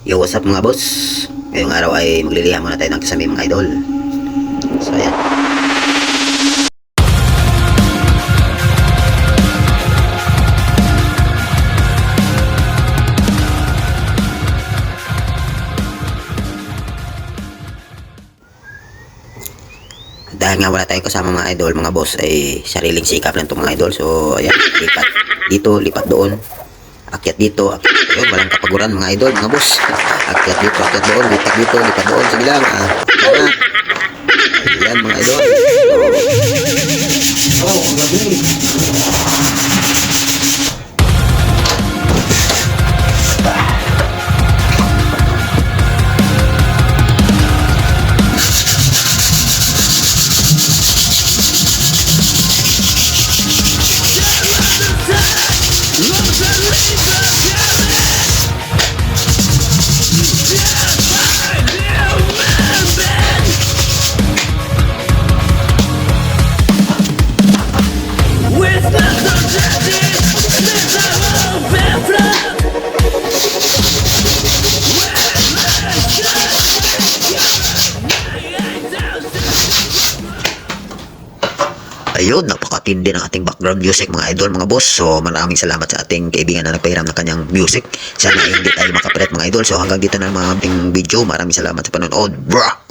Yo, what's up mga boss? Ngayong araw ay magliliha muna tayo ng kasami mga idol. So, ayan. Dahil nga wala tayong kasama mga idol, mga boss, ay sariling sikap lang itong mga idol. So, ayan, lipat dito, lipat doon. Akyat dito, akyat dito. Yun, walang kapaguran mga idol, mga boss. Akyat dito, akyat doon, lipat dito, lipat doon. Sige lang, ayan mga idol. Oh, ang gabi. Ayun, napakatindi ng ating background music mga idol, mga boss. So maraming salamat sa ating kaibigan na nagpahiram ng kanyang music. Sana hindi tayo makapalit mga idol. So hanggang dito na mga ating video. Maraming salamat sa panonood, bruh!